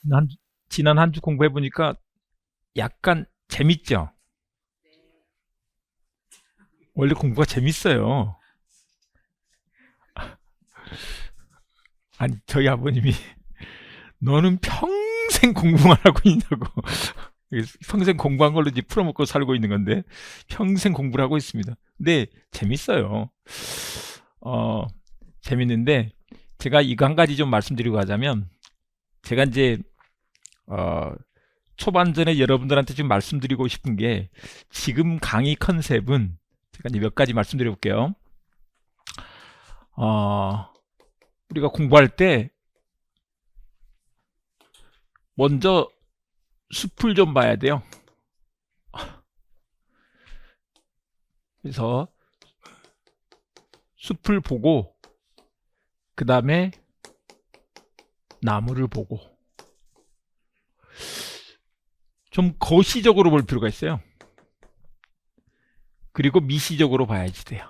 한, 지난 한 주 공부해 보니까 약간 재밌죠? 원래 공부가 재밌어요. 아니, 저희 아버님이 너는 평생 공부만 하고 있냐고. 평생 공부한 걸로 이제 풀어먹고 살고 있는 건데 평생 공부를 하고 있습니다. 근데 재밌어요. 어, 재밌는데 제가 이거 한 가지 좀 말씀드리고 가자면 제가 이제 어, 초반전에 여러분들한테 지금 말씀드리고 싶은 게 지금 강의 컨셉은 제가 이제 몇 가지 말씀드려 볼게요. 우리가 공부할 때 먼저 숲을 좀 봐야 돼요. 그래서 숲을 보고 그 다음에 나무를 보고 좀 거시적으로 볼 필요가 있어요. 그리고 미시적으로 봐야지 돼요.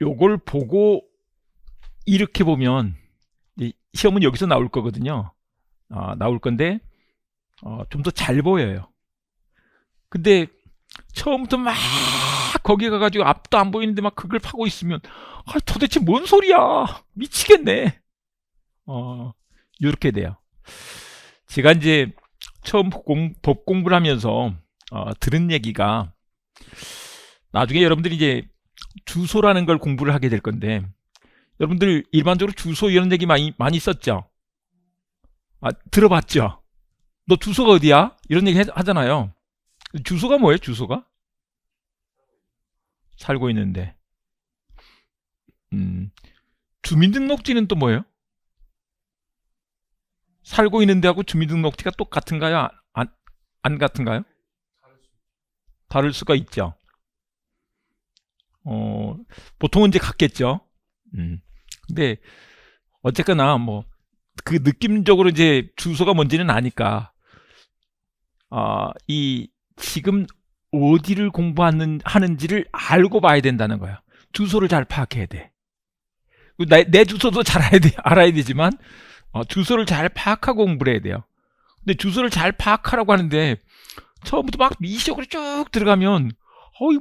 요걸 보고 이렇게 보면 시험은 여기서 나올 거거든요. 나올 건데 좀 더 잘 보여요. 근데 처음부터 막 거기 가가지고 앞도 안 보이는데 막 그걸 파고 있으면 도대체 뭔 소리야 미치겠네. 이렇게 돼요. 제가 이제 처음 법 공부를 하면서 들은 얘기가 나중에 여러분들이 이제 주소라는 걸 공부를 하게 될 건데 여러분들 일반적으로 주소 이런 얘기 많이 썼죠? 들어봤죠? 너 주소가 어디야? 이런 얘기 하잖아요. 주소가 뭐예요? 주소가? 살고 있는데. 주민등록지는 또 뭐예요? 살고 있는 데하고 주민등록지가 똑같은가요? 안 같은가요? 다를 수가 있죠. 보통은 이제 같겠죠. 근데 어쨌거나 뭐 그 느낌적으로 이제 주소가 뭔지는 아니까 이 지금 어디를 하는지를 알고 봐야 된다는 거예요. 주소를 잘 파악해야 돼. 내 주소도 잘 알아야 되지만 주소를 잘 파악하고 공부를 해야 돼요. 근데 주소를 잘 파악하라고 하는데 처음부터 막 미시적으로 쭉 들어가면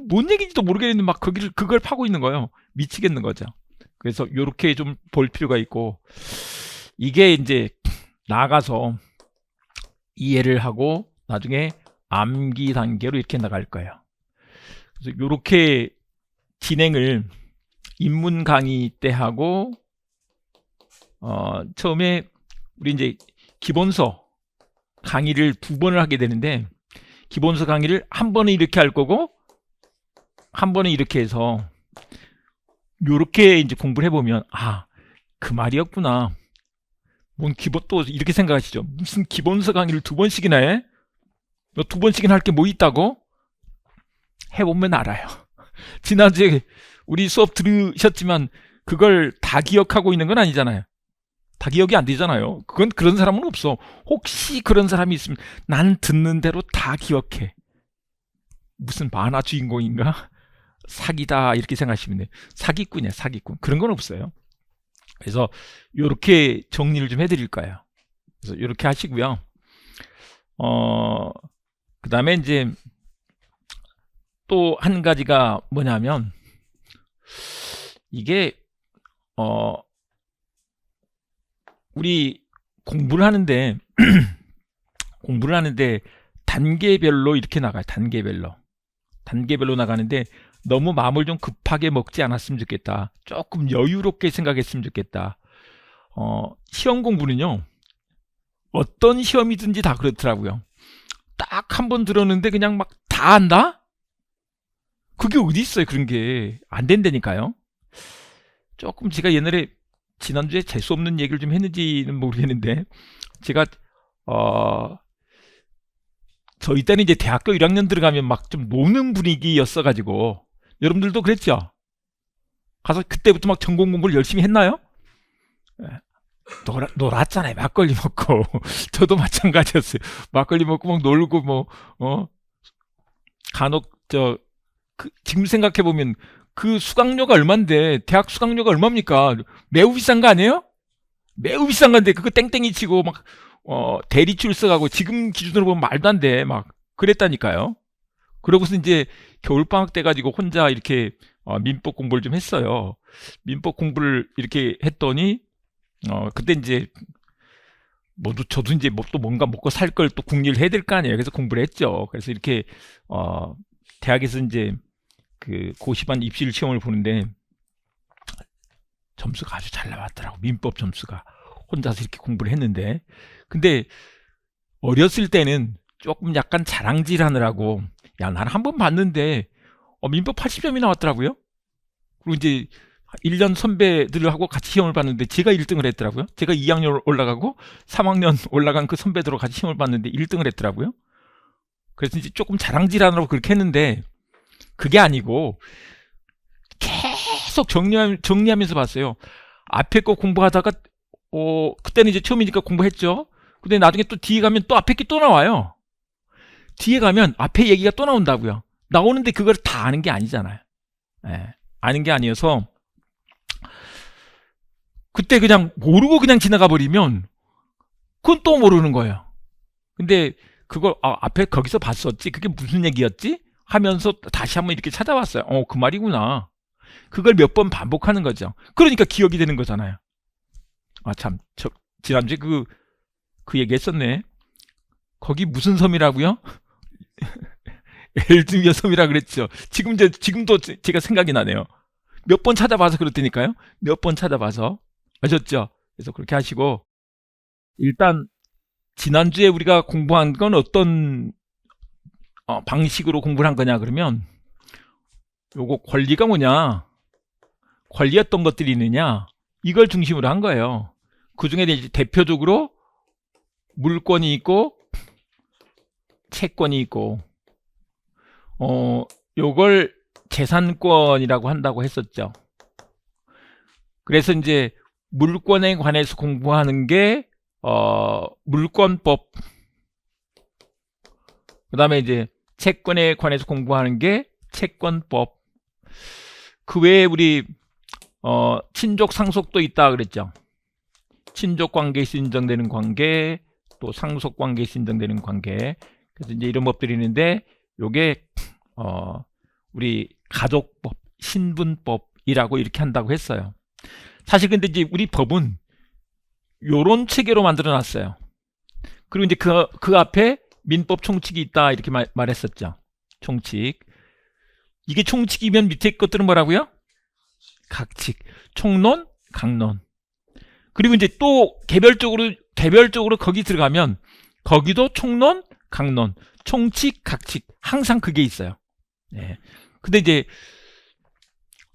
뭔 얘기인지도 모르겠는데 막 그걸 파고 있는 거예요. 미치겠는 거죠. 그래서 요렇게 좀 볼 필요가 있고 이게 이제 나가서 이해를 하고 나중에 암기 단계로 이렇게 나갈 거예요. 그래서 요렇게 진행을 입문 강의 때 하고 처음에 우리 이제 기본서 강의를 2번을 하게 되는데 기본서 강의를 한 번에 이렇게 할 거고 한 번에 이렇게 해서 요렇게 이제 공부를 해보면 그 말이었구나. 뭔 기본 또 이렇게 생각하시죠. 무슨 기본서 강의를 2번씩이나 해? 너 2번씩이나 할 게 뭐 있다고? 해보면 알아요. 지난주에 우리 수업 들으셨지만 그걸 다 기억하고 있는 건 아니잖아요. 다 기억이 안 되잖아요. 그건 그런 사람은 없어. 혹시 그런 사람이 있으면 난 듣는 대로 다 기억해. 무슨 만화 주인공인가? 사기다 이렇게 생각하시면 돼요. 사기꾼이야 사기꾼. 그런 건 없어요. 그래서 이렇게 정리를 좀 해드릴 거예요. 그래서 이렇게 하시고요. 그 다음에 이제 또 한 가지가 뭐냐면 이게 우리 공부를 하는데 공부를 하는데 단계별로 이렇게 나가요. 단계별로 나가는데 너무 마음을 좀 급하게 먹지 않았으면 좋겠다. 조금 여유롭게 생각했으면 좋겠다. 시험 공부는요. 어떤 시험이든지 다 그렇더라고요. 딱 한 번 들었는데 그냥 막 다 안다? 그게 어디 있어요. 그런 게 안 된다니까요. 조금 제가 옛날에 지난주에 재수 없는 얘기를 좀 했는지는 모르겠는데 제가 저희 때는 이제 대학교 1학년 들어가면 막 좀 노는 분위기였어 가지고 여러분들도 그랬죠? 가서 그때부터 막 전공 공부를 열심히 했나요? 예. 놀았잖아요. 막걸리 먹고. 저도 마찬가지였어요. 막걸리 먹고 막 놀고 뭐 간혹 지금 생각해 보면 그 수강료가 얼만데, 대학 수강료가 얼마입니까? 매우 비싼 거 아니에요? 매우 비싼 건데, 그거 땡땡이 치고, 막, 대리 출석하고, 지금 기준으로 보면 말도 안 돼. 막, 그랬다니까요. 그러고서 이제 겨울방학 때가지고 혼자 이렇게, 민법 공부를 좀 했어요. 민법 공부를 이렇게 했더니, 그때 이제, 저도 이제 또 뭔가 먹고 살 걸 또 궁리를 해야 될 거 아니에요. 그래서 공부를 했죠. 그래서 이렇게, 대학에서 이제, 그 고시반 입실 시험을 보는데 점수가 아주 잘 나왔더라고. 민법 점수가. 혼자서 이렇게 공부를 했는데, 근데 어렸을 때는 조금 약간 자랑질 하느라고, 야, 나는 한 번 봤는데 민법 80점이 나왔더라고요. 그리고 이제 1년 선배들하고 같이 시험을 봤는데 제가 1등을 했더라고요. 제가 2학년 올라가고 3학년 올라간 그 선배들하고 같이 시험을 봤는데 1등을 했더라고요. 그래서 이제 조금 자랑질 하느라고 그렇게 했는데, 그게 아니고 계속 정리하면서 봤어요. 앞에 거 공부하다가 그때는 이제 처음이니까 공부했죠. 근데 나중에 또 뒤에 가면 또 앞에 게 또 나와요. 뒤에 가면 앞에 얘기가 또 나온다고요. 나오는데 그걸 다 아는 게 아니잖아요. 예, 아는 게 아니어서 그때 그냥 모르고 그냥 지나가 버리면 그건 또 모르는 거예요. 근데 그걸 앞에 거기서 봤었지, 그게 무슨 얘기였지 하면서 다시 한번 이렇게 찾아봤어요. 그 말이구나. 그걸 몇 번 반복하는 거죠. 그러니까 기억이 되는 거잖아요. 참, 지난주에 그 얘기 했었네. 거기 무슨 섬이라고요? 엘즈미어 섬이라 그랬죠. 지금도 제가 생각이 나네요. 몇 번 찾아봐서 그렇다니까요. 몇 번 찾아봐서. 아셨죠? 그래서 그렇게 하시고, 일단 지난주에 우리가 공부한 건 어떤 방식으로 공부를 한 거냐 그러면, 요거 권리가 뭐냐, 권리 어떤 것들이 있느냐, 이걸 중심으로 한 거예요. 그 중에 이제 대표적으로 물권이 있고 채권이 있고, 요걸 재산권이라고 한다고 했었죠. 그래서 이제 물권에 관해서 공부하는 게 물권법, 그 다음에 이제 채권에 관해서 공부하는 게 채권법. 그 외에 우리 친족 상속도 있다 그랬죠. 친족 관계에서 인정되는 관계, 또 상속 관계에서 인정되는 관계. 그래서 이제 이런 법들이 있는데, 요게 우리 가족법, 신분법이라고 이렇게 한다고 했어요. 사실 근데 이제 우리 법은 요런 체계로 만들어 놨어요. 그리고 이제 그 앞에 민법 총칙이 있다 이렇게 말했었죠. 총칙. 이게 총칙이면 밑에 것들은 뭐라고요? 각칙, 총론, 강론. 그리고 이제 또 개별적으로 거기 들어가면 거기도 총론, 강론, 총칙, 각칙, 항상 그게 있어요. 네. 근데 이제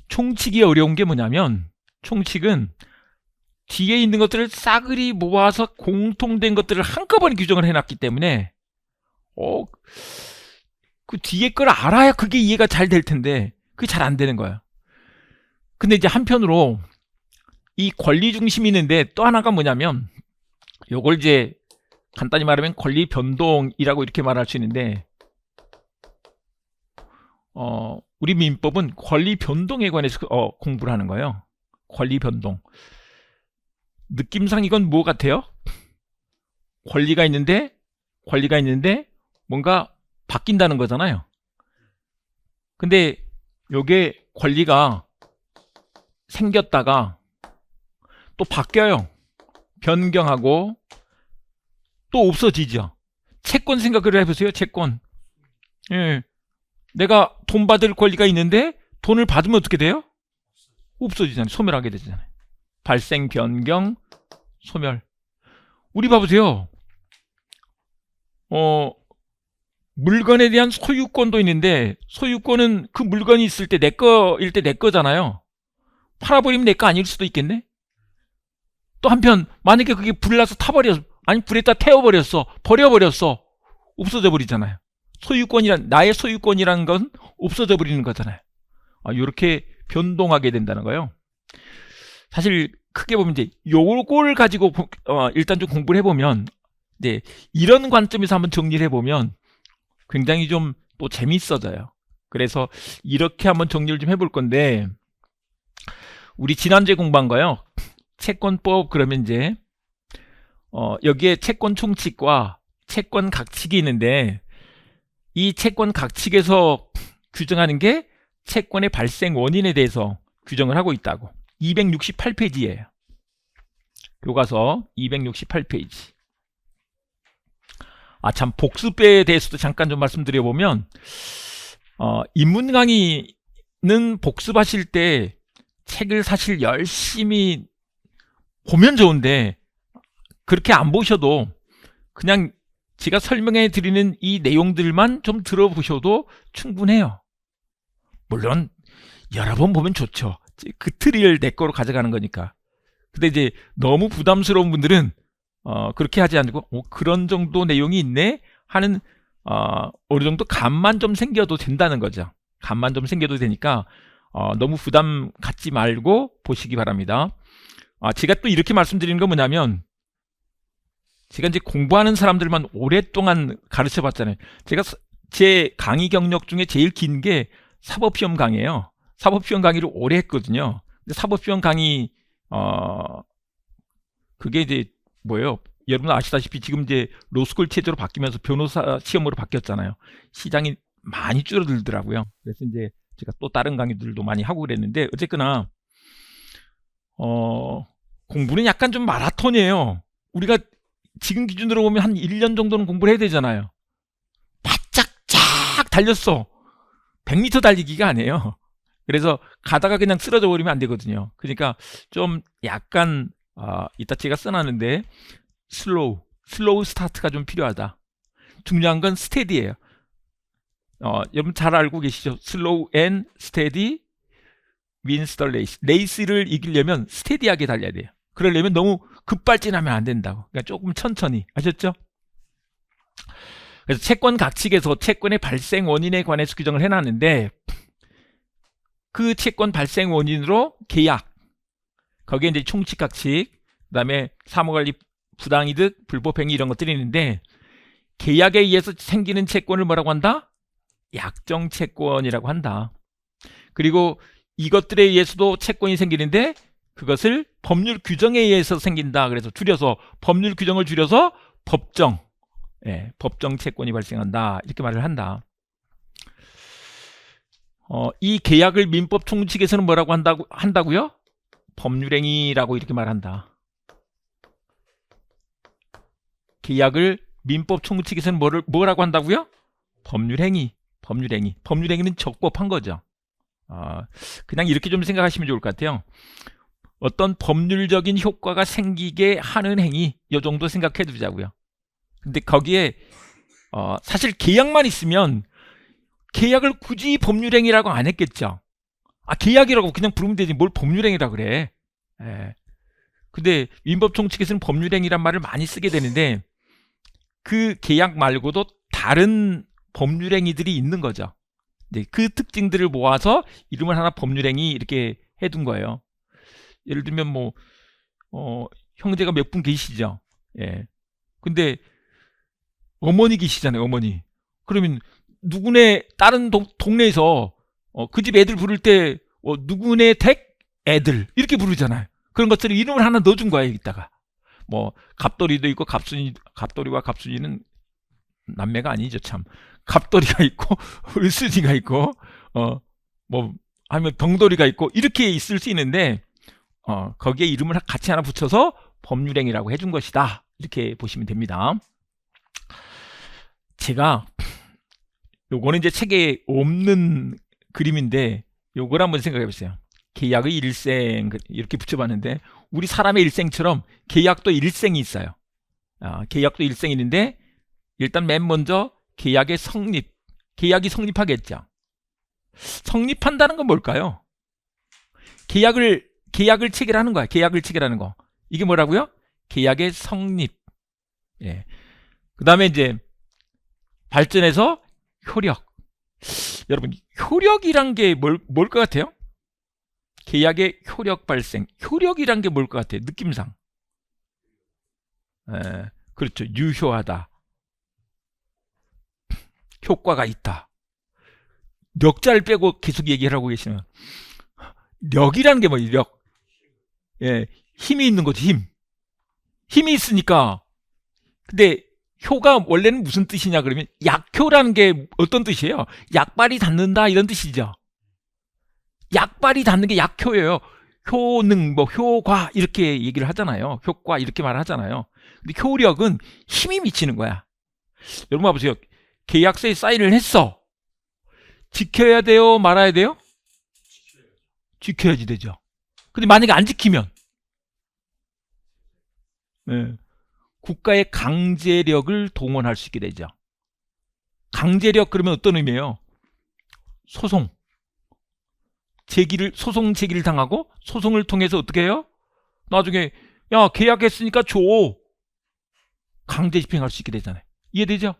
총칙이 어려운 게 뭐냐면, 총칙은 뒤에 있는 것들을 싸그리 모아서 공통된 것들을 한꺼번에 규정을 해놨기 때문에 그 뒤에 걸 알아야 그게 이해가 잘 될 텐데 그게 잘 안 되는 거예요. 근데 이제 한편으로 이 권리 중심이 있는데 또 하나가 뭐냐면, 요걸 이제 간단히 말하면 권리 변동이라고 이렇게 말할 수 있는데, 우리 민법은 권리 변동에 관해서 공부를 하는 거예요. 권리 변동. 느낌상 이건 뭐 같아요? 권리가 있는데 뭔가 바뀐다는 거잖아요. 근데 요게 권리가 생겼다가 또 바뀌어요. 변경하고 또 없어지죠. 채권 생각을 해보세요. 채권. 예. 내가 돈 받을 권리가 있는데 돈을 받으면 어떻게 돼요? 없어지잖아요. 소멸하게 되잖아요. 발생, 변경, 소멸. 우리 봐보세요. 물건에 대한 소유권도 있는데, 소유권은 그 물건이 있을 때 내 거일 때 내 거잖아요. 팔아버리면 내 거 아닐 수도 있겠네? 또 한편 만약에 그게 불나서 아니 불에다 태워버렸어, 버려버렸어, 없어져 버리잖아요. 나의 소유권이란 건 없어져 버리는 거잖아요. 이렇게 변동하게 된다는 거예요. 사실 크게 보면 이제 요걸 가지고 일단 좀 공부를 해보면, 이제 이런 관점에서 한번 정리를 해보면 굉장히 좀 또 재밌어져요. 그래서 이렇게 한번 정리를 좀 해볼 건데, 우리 지난주에 공부한 거요. 채권법 그러면 이제 여기에 채권 총칙과 채권 각칙이 있는데, 이 채권 각칙에서 규정하는 게 채권의 발생 원인에 대해서 규정을 하고 있다고. 268페이지예요. 교과서 268페이지. 참, 복습배에 대해서도 잠깐 좀 말씀드려보면, 인문 강의는 복습하실 때 책을 사실 열심히 보면 좋은데, 그렇게 안 보셔도 그냥 제가 설명해 드리는 이 내용들만 좀 들어보셔도 충분해요. 물론 여러 번 보면 좋죠. 그 틀을 내 거로 가져가는 거니까. 근데 이제 너무 부담스러운 분들은 그렇게 하지 않고 그런 정도 내용이 있네 하는 어느 정도 감만 좀 생겨도 된다는 거죠. 감만 좀 생겨도 되니까 너무 부담 갖지 말고 보시기 바랍니다. 제가 또 이렇게 말씀드리는 건 뭐냐면, 제가 이제 공부하는 사람들만 오랫동안 가르쳐 봤잖아요. 제가 제 강의 경력 중에 제일 긴 게 사법시험 강의예요. 사법시험 강의를 오래 했거든요. 근데 사법시험 강의 그게 이제 뭐예요? 여러분 아시다시피 지금 이제 로스쿨 체제로 바뀌면서 변호사 시험으로 바뀌었잖아요. 시장이 많이 줄어들더라고요. 그래서 이제 제가 또 다른 강의들도 많이 하고 그랬는데, 어쨌거나 공부는 약간 좀 마라톤이에요. 우리가 지금 기준으로 보면 한 1년 정도는 공부를 해야 되잖아요. 바짝 쫙 달렸어. 100m 달리기가 아니에요. 그래서 가다가 그냥 쓰러져 버리면 안 되거든요. 그러니까 좀 약간 이따 제가 써놨는데 슬로우 스타트가 좀 필요하다. 중요한 건 스테디예요. 여러분 잘 알고 계시죠? 슬로우 앤 스테디 윈스 더 레이스. 레이스를 이기려면 스테디하게 달려야 돼요. 그러려면 너무 급발진하면 안 된다고. 그러니까 조금 천천히. 아셨죠? 그래서 채권 각칙에서 채권의 발생 원인에 관해서 규정을 해놨는데, 그 채권 발생 원인으로 계약, 거기에 이제 총칙 각칙, 그 다음에 사무관리 부당이득, 불법행위 이런 것들이 있는데, 계약에 의해서 생기는 채권을 뭐라고 한다? 약정채권이라고 한다. 그리고 이것들에 의해서도 채권이 생기는데, 그것을 법률 규정에 의해서 생긴다. 그래서 줄여서 법률 규정을 줄여서 법정, 법정 채권이 발생한다. 이렇게 말을 한다. 이 계약을 민법 총칙에서는 뭐라고 한다고요? 법률행위라고 이렇게 말한다. 계약을 민법 총칙에서는 뭐라고 한다고요? 법률행위. 법률행위는 적법한 거죠. 그냥 이렇게 좀 생각하시면 좋을 것 같아요. 어떤 법률적인 효과가 생기게 하는 행위, 이 정도 생각해 두자고요. 근데 거기에 사실 계약만 있으면 계약을 굳이 법률행위라고 안 했겠죠. 계약이라고 그냥 부르면 되지 뭘 법률행위라고 그래. 근데 민법총칙에서는 법률행위란 말을 많이 쓰게 되는데, 그 계약 말고도 다른 법률행위들이 있는 거죠. 그 특징들을 모아서 이름을 하나 법률행위 이렇게 해둔 거예요. 예를 들면 형제가 몇 분 계시죠. 근데 어머니 계시잖아요. 어머니. 그러면 누구네 다른 동네에서 그 집 애들 부를 때 누구네 댁 애들 이렇게 부르잖아요. 그런 것들을 이름을 하나 넣어준 거예요. 여기다가 갑돌이도 있고 갑돌이와 갑순이는 남매가 아니죠. 참. 갑돌이가 있고 을순이가 있고 아니면 병돌이가 있고 이렇게 있을 수 있는데, 거기에 이름을 같이 하나 붙여서 법률행위라고 해준 것이다. 이렇게 보시면 됩니다. 제가 요거는 이제 책에 없는 그림인데 요걸 한번 생각해 보세요. 계약의 일생 이렇게 붙여봤는데, 우리 사람의 일생처럼 계약도 일생이 있어요. 계약도 일생이 있는데, 일단 맨 먼저 계약의 성립, 계약이 성립하겠죠. 성립한다는 건 뭘까요? 계약을 체결하는 거야. 계약을 체결하는 거. 이게 뭐라고요? 계약의 성립. 그 다음에 이제 발전해서 효력. 여러분, 효력이란 게 뭘 것 같아요? 계약의 효력 발생. 효력이란 게 뭘 것 같아요? 느낌상. 그렇죠. 유효하다. 효과가 있다. 력자를 빼고 계속 얘기를 하고 계시면 력이라는 게 뭐예요? 력. 예, 힘이 있는 거지, 힘. 힘이 있으니까. 근데 효가 원래는 무슨 뜻이냐 그러면 약효라는 게 어떤 뜻이에요? 약발이 닿는다 이런 뜻이죠. 약발이 닿는 게 약효예요. 효능, 뭐 효과 이렇게 얘기를 하잖아요. 효과 이렇게 말을 하잖아요. 근데 효력은 힘이 미치는 거야. 여러분 봐보세요. 계약서에 사인을 했어. 지켜야 돼요? 말아야 돼요? 지켜야지 되죠. 근데 만약에 안 지키면 네. 국가의 강제력을 동원할 수 있게 되죠. 강제력 그러면 어떤 의미예요? 소송. 소송 제기를 당하고 소송을 통해서 어떻게 해요? 나중에 야 계약했으니까 줘. 강제 집행할 수 있게 되잖아요. 이해되죠?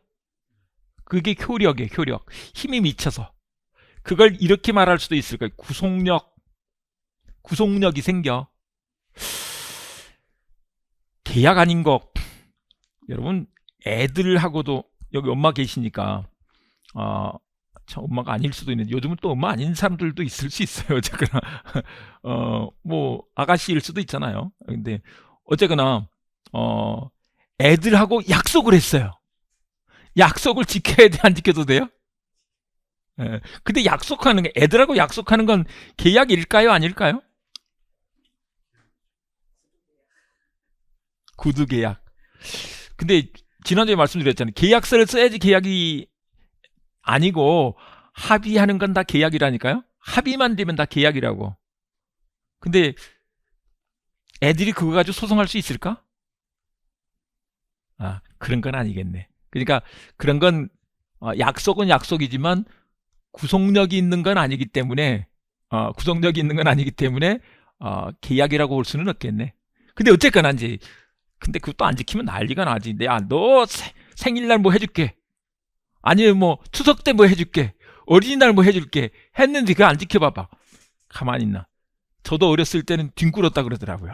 그게 효력이에요. 효력. 힘이 미쳐서. 그걸 이렇게 말할 수도 있을 거예요. 구속력이 생겨. 계약 아닌 거 여러분 애들하고도 여기 엄마 계시니까 참 엄마가 아닐 수도 있는데 요즘은 또 엄마 아닌 사람들도 있을 수 있어요. 어쨌거나 뭐 아가씨일 수도 있잖아요. 근데 어쨌거나 애들하고 약속을 했어요. 약속을 지켜야 돼, 안 지켜도 돼요? 예. 근데 약속하는 게 애들하고 약속하는 건 계약일까요, 아닐까요? 구두 계약. 근데 지난주에 말씀드렸잖아요. 계약서를 써야지 계약이 아니고 합의하는 건 다 계약이라니까요. 합의만 되면 다 계약이라고. 근데 애들이 그거 가지고 소송할 수 있을까? 그런 건 아니겠네. 그러니까 그런 건 약속은 약속이지만 구속력이 있는 건 아니기 때문에 구속력이 있는 건 아니기 때문에 계약이라고 볼 수는 없겠네. 근데 어쨌거나 이제 근데 그것도 안 지키면 난리가 나지. 너 생일날 뭐 해줄게. 아니면 뭐 추석 때 뭐 해줄게. 어린이날 뭐 해줄게. 했는데 그거 안 지켜봐봐. 가만히 있나. 저도 어렸을 때는 뒹굴었다 그러더라고요.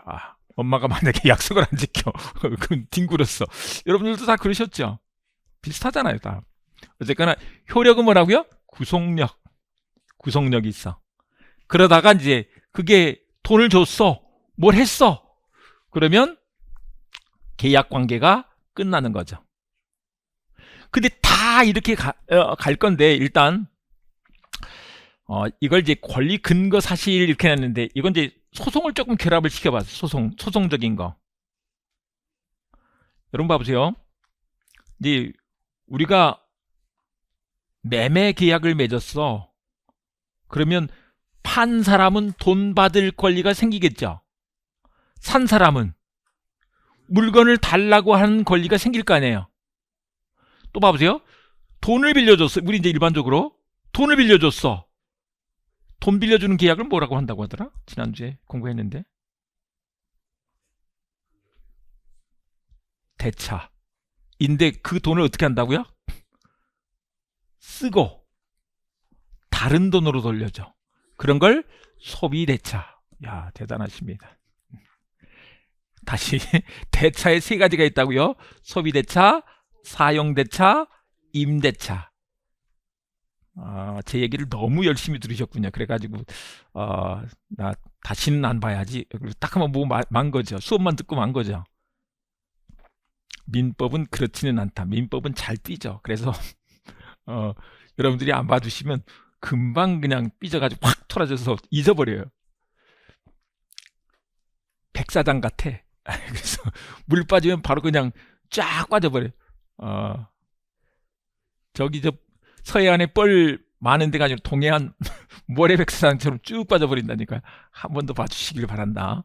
엄마가 만약에 약속을 안 지켜. 그럼 뒹굴었어. 여러분들도 다 그러셨죠? 비슷하잖아요, 다. 어쨌거나 효력은 뭐라고요? 구속력이 있어. 그러다가 이제 그게 돈을 줬어. 뭘 했어. 그러면 계약 관계가 끝나는 거죠. 근데 다 이렇게 갈 건데 일단 이걸 이제 권리 근거 사실 이렇게 했는데 이건 이제 소송을 조금 결합을 시켜봤어요. 소송적인 거. 여러분 봐보세요. 이제 우리가 매매 계약을 맺었어. 그러면 판 사람은 돈 받을 권리가 생기겠죠. 산 사람은 물건을 달라고 하는 권리가 생길 거 아니에요. 또 봐보세요. 돈을 빌려줬어. 우리 이제 일반적으로 돈을 빌려줬어. 돈 빌려주는 계약을 뭐라고 한다고 하더라? 지난주에 공부했는데. 대차인데 그 돈을 어떻게 한다고요? 쓰고 다른 돈으로 돌려줘. 그런 걸 소비대차. 야, 대단하십니다. 다시 대차에 세 가지가 있다고요. 소비대차, 사용대차, 임대차. 제 얘기를 너무 열심히 들으셨군요. 그래가지고 나 다시는 안 봐야지. 딱 한번 보고 만 거죠. 수업만 듣고 만 거죠. 민법은 그렇지는 않다. 민법은 잘 삐져. 그래서 여러분들이 안 봐주시면 금방 그냥 삐져가지고 확 토라져서 잊어버려요. 백사장 같아. 그래서 물 빠지면 바로 그냥 쫙 빠져버려. 저기 저 서해안에 뻘 많은 데가 아니라 동해안 모래백사장처럼 쭉 빠져버린다니까. 한 번 더 봐주시길 바란다.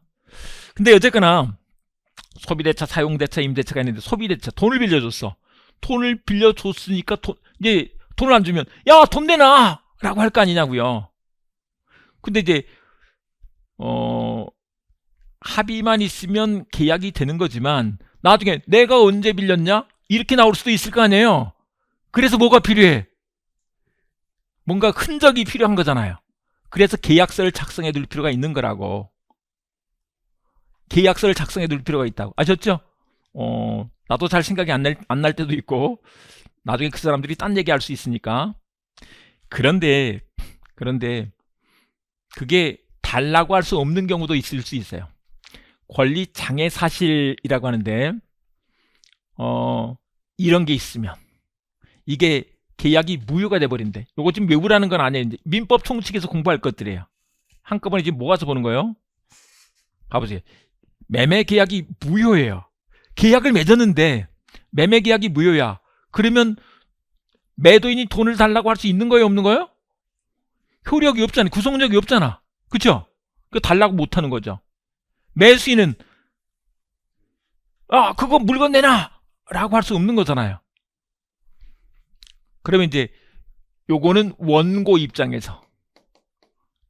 근데 어쨌거나 소비대차, 사용대차, 임대차가 있는데 소비대차 돈을 빌려줬어. 돈을 빌려줬으니까 이제 돈을 안 주면 야, 돈 내놔! 라고 할 거 아니냐고요. 근데 이제 합의만 있으면 계약이 되는 거지만 나중에 내가 언제 빌렸냐? 이렇게 나올 수도 있을 거 아니에요. 그래서 뭐가 필요해? 뭔가 흔적이 필요한 거잖아요. 그래서 계약서를 작성해 둘 필요가 있는 거라고. 계약서를 작성해 둘 필요가 있다고. 아셨죠? 나도 잘 생각이 안 날 때도 있고 나중에 그 사람들이 딴 얘기할 수 있으니까. 그런데 그런데 그게 달라고 할 수 없는 경우도 있을 수 있어요. 권리 장애 사실이라고 하는데 이런 게 있으면 이게 계약이 무효가 돼버린대. 요거 지금 외우라는 건 아니에요. 이제 민법 총칙에서 공부할 것들이에요. 한꺼번에 지금 모아서 보는 거예요. 가보세요. 매매 계약이 무효예요. 계약을 맺었는데 매매 계약이 무효야. 그러면 매도인이 돈을 달라고 할 수 있는 거예요, 없는 거예요? 효력이 없잖아요. 구속력이 없잖아. 그쵸? 그 달라고 못 하는 거죠. 매수인은 그거 물건 내놔! 라고 할 수 없는 거잖아요. 그러면 이제 요거는 원고 입장에서,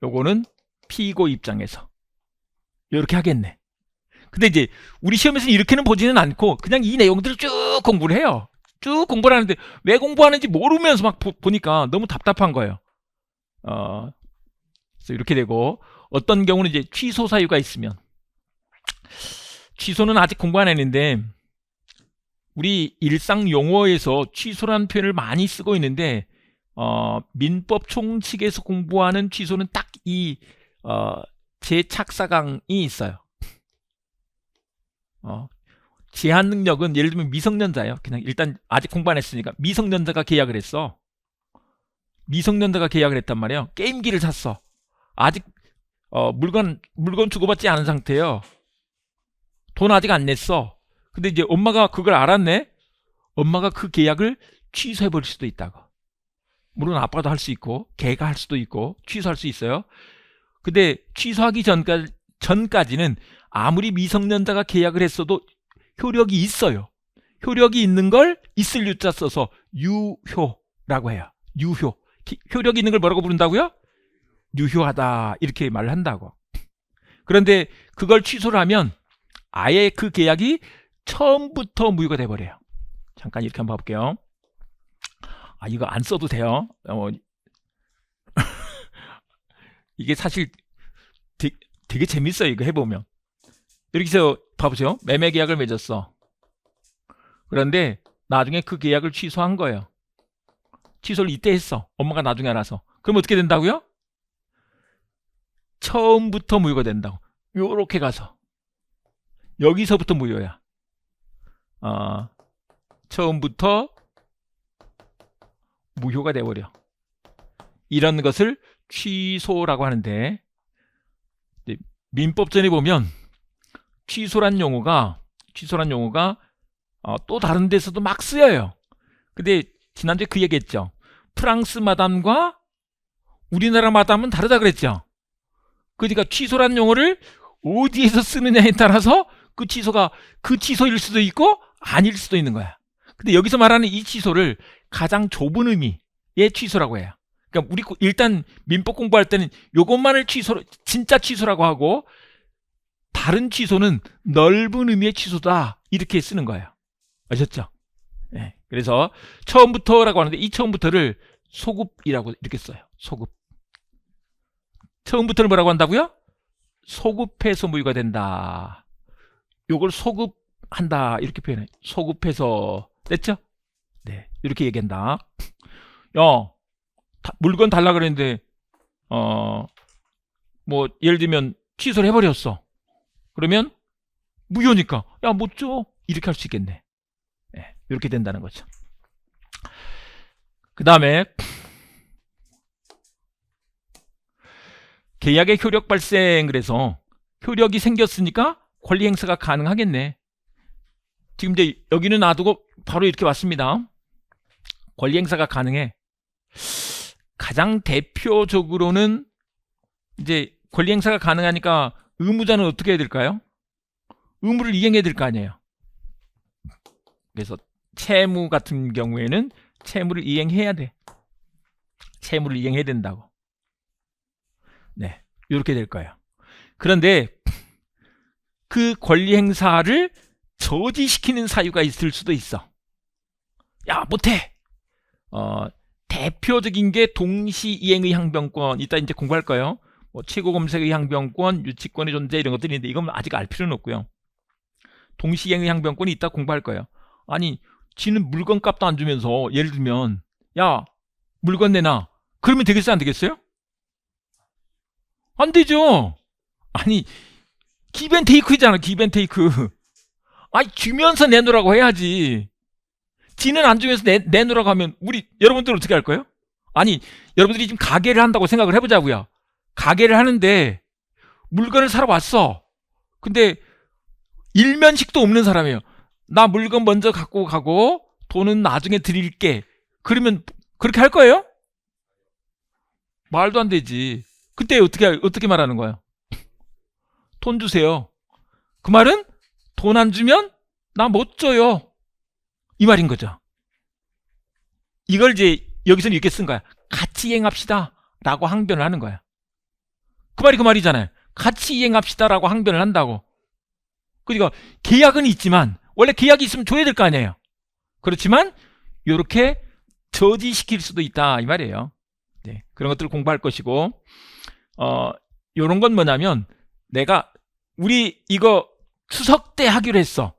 요거는 피고 입장에서 이렇게 하겠네. 근데 이제 우리 시험에서는 이렇게는 보지는 않고 그냥 이 내용들을 쭉 공부를 해요. 쭉 공부를 하는데 왜 공부하는지 모르면서 막 보니까 너무 답답한 거예요. 그래서 이렇게 되고, 어떤 경우는 이제 취소 사유가 있으면, 취소는 아직 공부 안 했는데 우리 일상 용어에서 취소라는 표현을 많이 쓰고 있는데 민법 총칙에서 공부하는 취소는 딱 이 제착사강이 있어요. 제한 능력은 예를 들면 미성년자예요. 그냥 일단 아직 공부 안 했으니까 미성년자가 계약을 했어. 미성년자가 계약을 했단 말이에요. 게임기를 샀어. 아직 물건 주고받지 않은 상태예요. 돈 아직 안 냈어. 근데 이제 엄마가 그걸 알았네. 엄마가 그 계약을 취소해버릴 수도 있다고. 물론 아빠도 할 수 있고 걔가 할 수도 있고 취소할 수 있어요. 근데 취소하기 전까지는 아무리 미성년자가 계약을 했어도 효력이 있어요. 효력이 있는 걸 있을 유자 써서 유효라고 해요. 유효. 효력이 있는 걸 뭐라고 부른다고요? 유효하다, 이렇게 말을 한다고. 그런데 그걸 취소를 하면 아예 그 계약이 처음부터 무효가 돼버려요. 잠깐 이렇게 한번 봐볼게요. 이거 안 써도 돼요. 이게 사실 되게 재밌어요. 이거 해보면. 이렇게 해서 봐보세요. 매매 계약을 맺었어. 그런데 나중에 그 계약을 취소한 거예요. 취소를 이때 했어. 엄마가 나중에 알아서. 그럼 어떻게 된다고요? 처음부터 무효가 된다고. 요렇게 가서 여기서부터 무효야. 처음부터 무효가 돼버려. 이런 것을 취소라고 하는데, 민법전에 보면 취소란 용어가 또 다른 데서도 막 쓰여요. 근데 지난주에 그 얘기했죠. 프랑스 마담과 우리나라 마담은 다르다 그랬죠. 그러니까 취소란 용어를 어디에서 쓰느냐에 따라서 그 취소가 그 취소일 수도 있고 아닐 수도 있는 거야. 근데 여기서 말하는 이 취소를 가장 좁은 의미의 취소라고 해요. 그러니까 우리 일단 민법 공부할 때는 요것만을 취소로, 진짜 취소라고 하고, 다른 취소는 넓은 의미의 취소다, 이렇게 쓰는 거예요. 아셨죠? 네. 그래서 처음부터라고 하는데 이 처음부터를 소급이라고 이렇게 써요. 소급. 처음부터를 뭐라고 한다고요? 소급해서 무효가 된다. 요걸 소급한다, 이렇게 표현해. 소급해서. 됐죠? 네, 이렇게 얘기한다. 물건 달라 그랬는데 뭐 예를 들면 취소를 해버렸어. 그러면 무효니까 못 줘, 이렇게 할 수 있겠네. 네, 이렇게 된다는 거죠. 그 다음에 계약의 효력 발생. 그래서 효력이 생겼으니까 권리 행사가 가능하겠네. 지금 이제 여기는 놔두고 바로 이렇게 왔습니다. 권리 행사가 가능해. 가장 대표적으로는 이제 권리 행사가 가능하니까 의무자는 어떻게 해야 될까요? 의무를 이행해야 될 거 아니에요. 그래서 채무 같은 경우에는 채무를 이행해야 돼. 채무를 이행해야 된다고. 네, 이렇게 될 거예요. 그런데 그 권리 행사를 저지시키는 사유가 있을 수도 있어. 못해. 대표적인 게 동시이행의 항변권. 이따 이제 공부할 거예요. 최고검색의 항변권, 유치권의 존재, 이런 것들이 있는데 이건 아직 알 필요는 없고요. 동시이행의 항변권이 이따 공부할 거예요. 아니, 지는 물건값도 안 주면서 예를 들면 물건 내놔. 그러면 되겠어요, 안 되겠어요? 안 되죠. 아니, 기브앤테이크잖아, 기브앤테이크. 아니, 주면서 내놓으라고 해야지. 지는 안 주면서 내놓으라고 하면 여러분들 어떻게 할 거예요? 아니, 여러분들이 지금 가게를 한다고 생각을 해보자고요. 가게를 하는데 물건을 사러 왔어. 근데 일면식도 없는 사람이에요. 나 물건 먼저 갖고 가고 돈은 나중에 드릴게. 그러면 그렇게 할 거예요? 말도 안 되지. 그때 어떻게 말하는 거예요? 돈 주세요. 그 말은 돈 안 주면 나 못 줘요. 이 말인 거죠. 이걸 이제 여기서는 이렇게 쓴 거야. 같이 이행합시다 라고 항변을 하는 거야. 그 말이 그 말이잖아요. 같이 이행합시다 라고 항변을 한다고. 그러니까 계약은 있지만 원래 계약이 있으면 줘야 될 거 아니에요. 그렇지만 이렇게 저지시킬 수도 있다 이 말이에요. 네, 그런 것들을 공부할 것이고 요런 건 뭐냐면 우리 이거 추석 때 하기로 했어.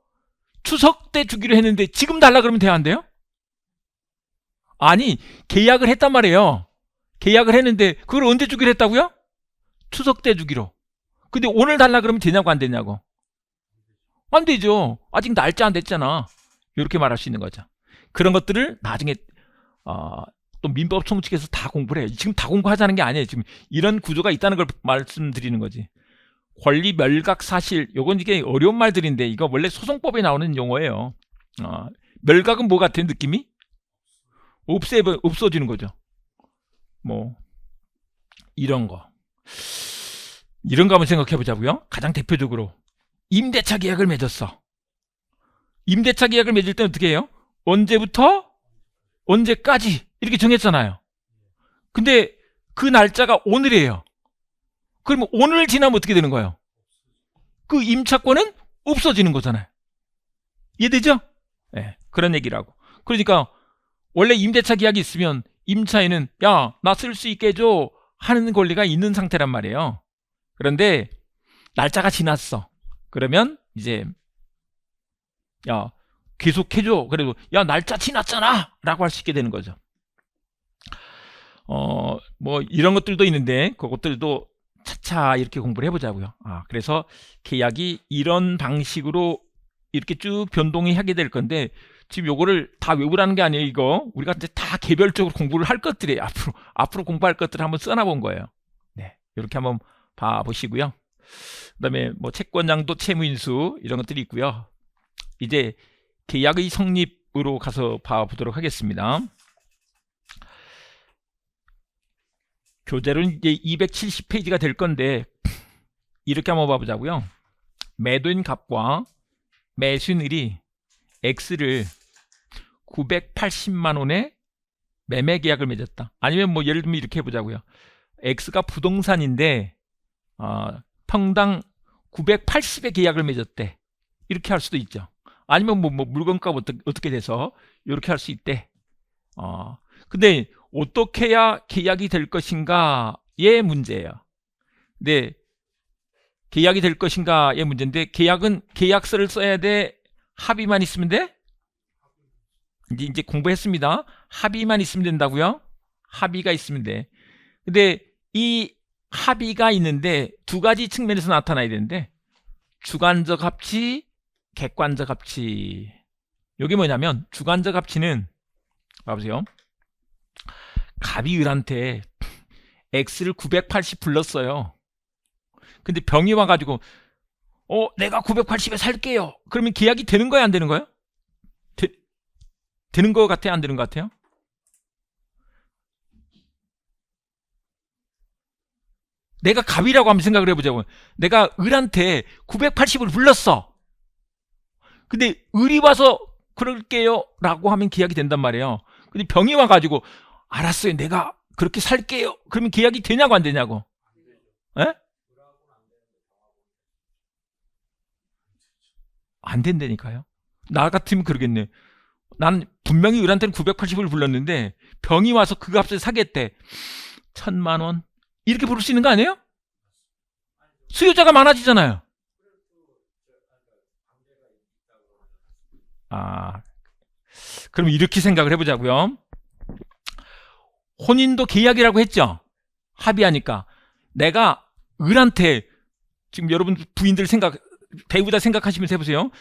추석 때 주기로 했는데 지금 달라 그러면 돼야 안 돼요? 아니, 계약을 했단 말이에요. 계약을 했는데 그걸 언제 주기로 했다고요? 추석 때 주기로. 근데 오늘 달라 그러면 되냐고 안 되냐고. 안 되죠. 아직 날짜 안 됐잖아. 이렇게 말할 수 있는 거죠. 그런 것들을 나중에 또 민법 총칙에서 다 공부를 해요. 지금 다 공부하자는 게 아니에요. 지금 이런 구조가 있다는 걸 말씀드리는 거지. 권리 멸각 사실, 요건 이게 어려운 말들인데 이거 원래 소송법에 나오는 용어예요. 멸각은 뭐 같은 느낌이? 없어지는 거죠. 뭐 이런 거 한번 생각해 보자고요. 가장 대표적으로 임대차 계약을 맺었어. 임대차 계약을 맺을 때는 어떻게 해요? 언제부터 언제까지 이렇게 정했잖아요. 근데 그 날짜가 오늘이에요. 그러면 오늘 지나면 어떻게 되는 거예요? 그 임차권은 없어지는 거잖아요. 이해되죠? 네, 그런 얘기라고. 그러니까 원래 임대차 계약이 있으면 임차인은 야, 나 쓸 수 있게 해줘 하는 권리가 있는 상태란 말이에요. 그런데 날짜가 지났어. 그러면 이제 야, 계속 해줘. 그래도 야, 날짜 지났잖아 라고 할 수 있게 되는 거죠. 뭐 이런 것들도 있는데 그것들도 차차 이렇게 공부를 해보자고요. 그래서 계약이 이런 방식으로 이렇게 쭉 변동이 하게 될 건데 지금 요거를 다 외우라는 게 아니에요. 이거 우리가 이제 다 개별적으로 공부를 할 것들이에요. 앞으로 공부할 것들을 한번 써놔본 거예요. 네, 이렇게 한번 봐보시고요. 그다음에 뭐 채권장도 채무인수 이런 것들이 있고요. 이제 계약의 성립으로 가서 봐보도록 하겠습니다. 교재로는 이제 270페이지가 될 건데 이렇게 한번 봐보자고요. 매도인 값과 매수인을이 X를 980만 원에 매매 계약을 맺었다. 아니면 뭐 예를 들면 이렇게 해보자고요. X가 부동산인데 평당 980에 계약을 맺었대. 이렇게 할 수도 있죠. 아니면 뭐 물건값 어떻게 돼서 이렇게 할 수 있대. 근데 어떻게 해야 계약이 될 것인가의 문제예요. 근데 계약이 될 것인가의 문제인데 계약은 계약서를 써야 돼? 합의만 있으면 돼? 이제 공부했습니다. 합의만 있으면 된다고요? 합의가 있으면 돼. 근데 이 합의가 있는데 두 가지 측면에서 나타나야 되는데 주관적 합치, 객관적 합치. 이게 뭐냐면 주관적 합치는 봐보세요. 갑이 을한테 X를 980 불렀어요. 근데 병이 와가지고 내가 980에 살게요. 그러면 계약이 되는 거야 안 되는 거야? 되는 거 같아요 안 되는 거 같아요? 내가 갑이라고 한번 생각을 해보자고. 내가 을한테 980을 불렀어. 근데 을이 와서 그럴게요 라고 하면 계약이 된단 말이에요. 근데 병이 와가지고 알았어요 내가 그렇게 살게요. 그러면 계약이 되냐고 안 되냐고. 에? 안 된다니까요. 나 같으면 그러겠네. 난 분명히 을한테는 980을 불렀는데 병이 와서 그 값에 사겠대. 1000만 원 이렇게 부를 수 있는 거 아니에요? 수요자가 많아지잖아요. 그럼 이렇게 생각을 해보자고요. 혼인도 계약이라고 했죠. 합의하니까 내가 을한테 지금 여러분 부인들 배우자 생각하시면서 해보세요.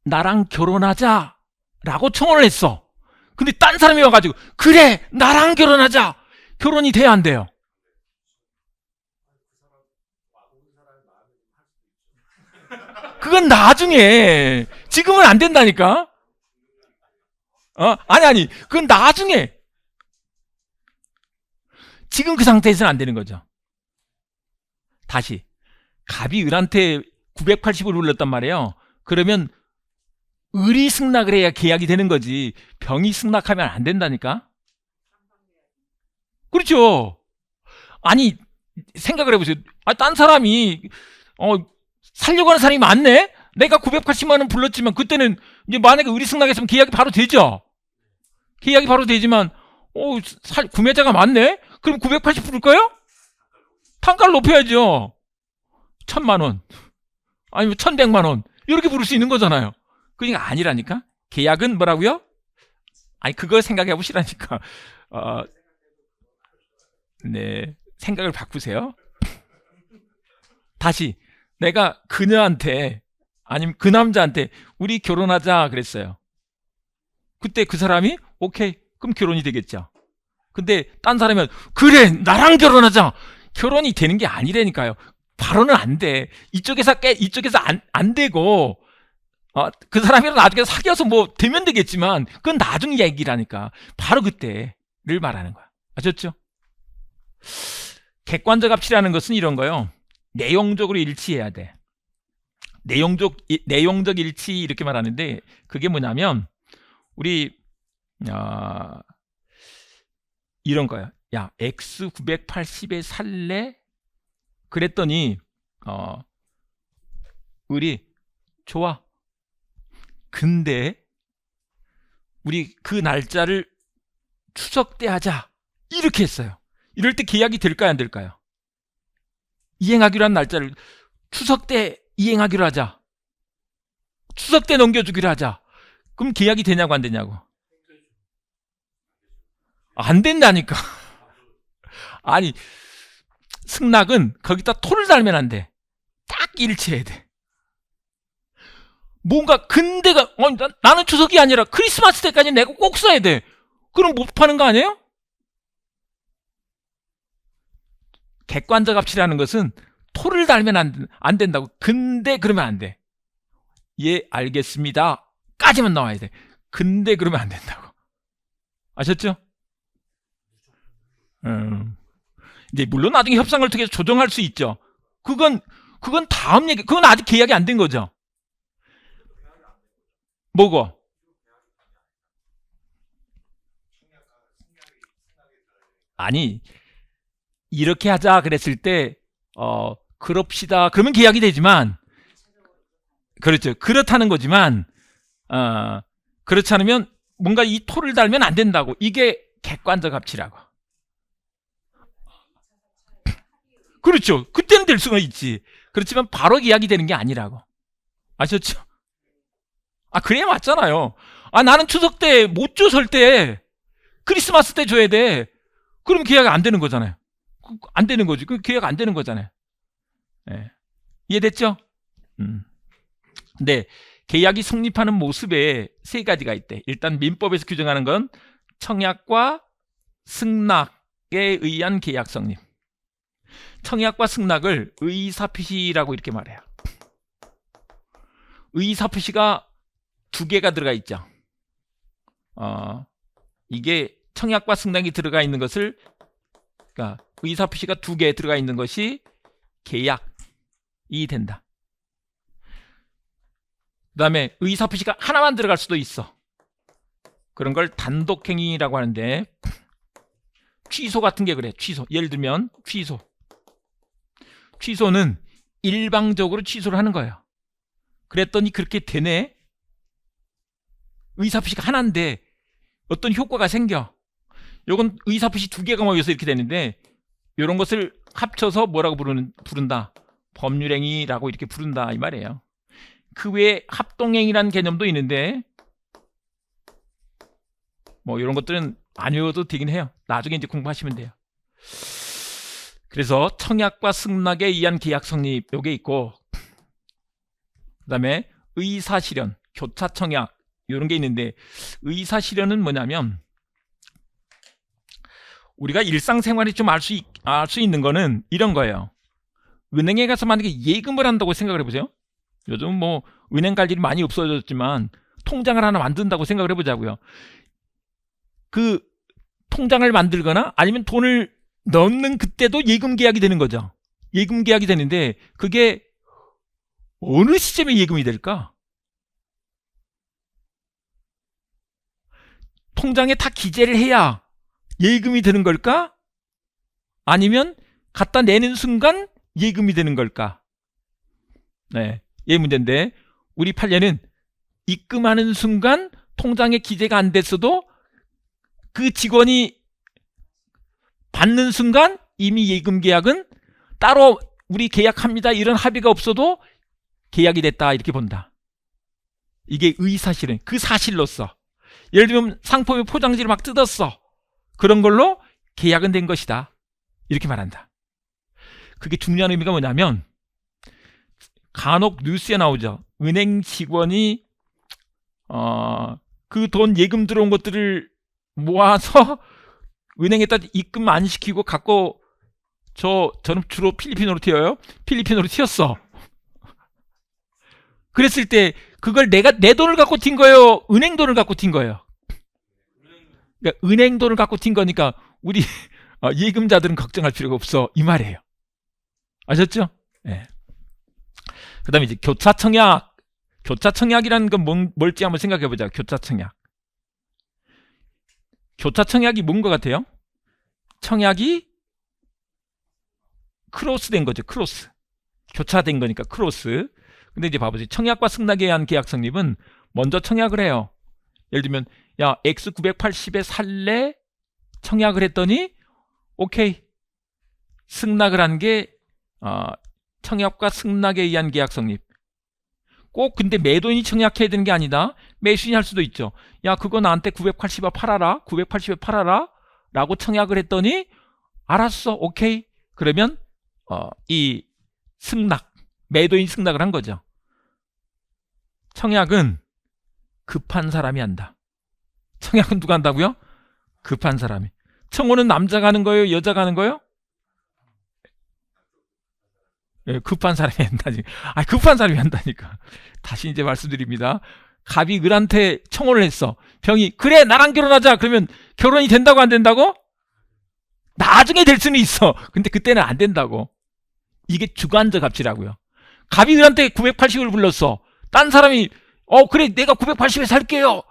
나랑 결혼하자 라고 청혼을 했어. 근데 딴 사람이 와가지고 그래 나랑 결혼하자. 결혼이 돼야 안 돼요? 그건 나중에. 지금은 안 된다니까. 아니 그건 나중에. 지금 그 상태에서는 안 되는 거죠. 다시 갑이 을한테 980을 울렸단 말이에요. 그러면 을이 승낙을 해야 계약이 되는 거지. 병이 승낙하면 안 된다니까. 그렇죠. 아니 생각을 해보세요. 딴 사람이 살려고 하는 사람이 많네. 내가 980만 원 불렀지만 그때는 이제 만약에 을이 승낙했으면 계약이 바로 되죠. 계약이 바로 되지만 구매자가 많네. 그럼 980 부를 거예요? 단가를 높여야죠. 1000만 원 아니면 1100만 원 이렇게 부를 수 있는 거잖아요. 그러니까 아니라니까. 계약은 뭐라고요? 아니 그걸 생각해 보시라니까. 네, 생각을 바꾸세요. 다시 내가 그녀한테 아니면 그 남자한테 우리 결혼하자 그랬어요. 그때 그 사람이 오케이 그럼 결혼이 되겠죠. 근데 딴 사람이면 그래 나랑 결혼하자. 결혼이 되는 게 아니라니까요. 바로는 안 돼. 이쪽에서 안 되고 그 사람이랑 나중에 사귀어서 뭐 되면 되겠지만 그건 나중 얘기라니까. 바로 그때를 말하는 거야. 아셨죠? 객관적 합치라는 것은 이런 거요. 내용적으로 일치해야 돼. 내용적 일치 이렇게 말하는데 그게 뭐냐면 우리 이런 거야. 야 X 980에 살래? 그랬더니 우리 좋아. 근데 우리 그 날짜를 추석 때 하자. 이렇게 했어요. 이럴 때 계약이 될까요 안 될까요? 이행하기로 한 날짜를 추석 때 이행하기로 하자. 추석 때 넘겨주기로 하자. 그럼 계약이 되냐고 안 되냐고? 안 된다니까. 아니 승낙은 거기다 토를 달면 안 돼. 딱 일치해야 돼. 뭔가 근데가 나는 추석이 아니라 크리스마스 때까지 내가 꼭 써야 돼. 그럼 못 파는 거 아니에요? 객관적 합치라는 것은 토를 달면 안 된다고. 근데 그러면 안 돼. 예 알겠습니다 까지만 나와야 돼. 근데 그러면 안 된다고. 아셨죠? 이제 물론 나중에 협상을 통해서 조정할 수 있죠. 그건 다음 얘기. 그건 아직 계약이 안 된 거죠. 뭐고? 아니 이렇게 하자 그랬을 때 그럽시다 그러면 계약이 되지만 그렇죠. 그렇다는 거지만 그렇지 않으면 뭔가 이 토를 달면 안 된다고. 이게 객관적 합치라고. 그렇죠. 그때는 될 수가 있지. 그렇지만 바로 계약이 되는 게 아니라고. 아셨죠? 그래야 맞잖아요. 나는 추석 때 못 줘 설 때 크리스마스 때 줘야 돼. 그럼 계약이 안 되는 거잖아요. 안 되는 거지. 그 계약 안 되는 거잖아요. 네. 이해됐죠? 근데 계약이 성립하는 모습에 세 가지가 있대. 일단 민법에서 규정하는 건 청약과 승낙에 의한 계약 성립. 청약과 승낙을 의사표시라고 이렇게 말해요. 의사표시가 두 개가 들어가 있죠. 이게 청약과 승낙이 들어가 있는 것을, 그러니까 의사표시가 두 개 들어가 있는 것이 계약이 된다. 그 다음에 의사표시가 하나만 들어갈 수도 있어. 그런 걸 단독행위라고 하는데, 취소 같은 게 그래. 취소. 예를 들면 취소. 취소는 일방적으로 취소를 하는 거예요. 그랬더니 그렇게 되네. 의사표시가 하나인데 어떤 효과가 생겨. 요건 의사표시 두 개가 모여서 이렇게 되는데, 이런 것을 합쳐서 뭐라고 부른다? 법률행위라고 이렇게 부른다 이 말이에요. 그 외에 합동행위라는 개념도 있는데 뭐 이런 것들은 안 외워도 되긴 해요. 나중에 이제 공부하시면 돼요. 그래서 청약과 승낙에 의한 계약 성립 요게 있고, 그 다음에 의사실현, 교차청약 이런 게 있는데, 의사실현은 뭐냐면 우리가 일상생활에 좀 알 수 있는 거는 이런 거예요. 은행에 가서 만약에 예금을 한다고 생각을 해보세요. 요즘 뭐 은행 갈 일이 많이 없어졌지만 통장을 하나 만든다고 생각을 해보자고요. 그 통장을 만들거나 아니면 돈을 넣는 그때도 예금 계약이 되는 거죠. 예금 계약이 되는데 그게 어느 시점에 예금이 될까? 통장에 다 기재를 해야 예금이 되는 걸까? 아니면 갖다 내는 순간 예금이 되는 걸까? 네, 이 문제인데 우리 판례는 입금하는 순간 통장에 기재가 안 됐어도 그 직원이 받는 순간 이미 예금 계약은 따로 우리 계약합니다 이런 합의가 없어도 계약이 됐다 이렇게 본다. 이게 의사실은 그 사실로서, 예를 들면 상품의 포장지를 막 뜯었어, 그런 걸로 계약은 된 것이다 이렇게 말한다. 그게 중요한 의미가 뭐냐면 간혹 뉴스에 나오죠. 은행 직원이 그 돈 예금 들어온 것들을 모아서 은행에다 입금 안 시키고 갖고, 저는 주로 필리핀으로 튀어요. 필리핀으로 튀었어. 그랬을 때 그걸 내 돈을 갖고 튄 거예요, 은행 돈을 갖고 튄 거예요? 그러니까 은행 돈을 갖고 튄 거니까 우리 예금자들은 걱정할 필요가 없어 이 말이에요. 아셨죠? 네. 그 다음에 이제 교차청약. 교차청약이라는 건 뭘지 한번 생각해 보자. 교차청약. 교차청약이 뭔 것 같아요? 청약이 크로스 된 거죠. 크로스. 교차된 거니까 크로스. 근데 이제 봐보세요. 청약과 승낙에 의한 계약 성립은 먼저 청약을 해요. 예를 들면 야 X 980에 살래? 청약을 했더니 오케이. 승낙을 한 게 청약과 승낙에 의한 계약 성립. 꼭 근데 매도인이 청약해야 되는 게 아니다. 매수인이 할 수도 있죠. 야 그거 나한테 980에 팔아라. 980에 팔아라 라고 청약을 했더니 알았어 오케이. 그러면 이 승낙, 매도인 승낙을 한 거죠. 청약은 급한 사람이 한다. 청약은 누가 한다고요? 급한 사람이. 청혼은 남자가 하는 거예요? 여자가 하는 거예요? 예, 급한 사람이 한다니까. 급한 사람이 한다니까. 다시 이제 말씀드립니다. 갑이 을한테 청혼을 했어. 병이 그래 나랑 결혼하자. 그러면 결혼이 된다고 안 된다고? 나중에 될 수는 있어. 근데 그때는 안 된다고. 이게 주관적 합치라고요. 갑이 을한테 980을 불렀어. 딴 사람이 그래 내가 980에 살게요.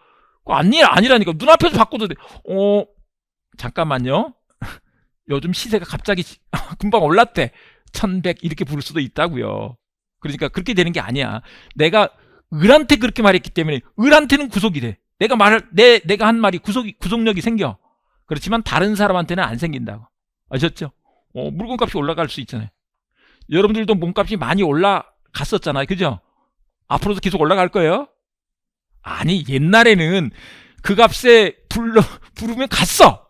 아니라니까. 눈앞에서 바꿔도 돼. 잠깐만요. 요즘 시세가 갑자기 금방 올랐대. 1100 이렇게 부를 수도 있다고요. 그러니까 그렇게 되는 게 아니야. 내가 을한테 그렇게 말했기 때문에 을한테는 구속이 돼. 내가 한 말이 구속력이 생겨. 그렇지만 다른 사람한테는 안 생긴다고. 아셨죠? 물건값이 올라갈 수 있잖아요. 여러분들도 몸값이 많이 올라갔었잖아요. 그죠? 앞으로도 계속 올라갈 거예요? 아니 옛날에는 그 값에 부르면 갔어.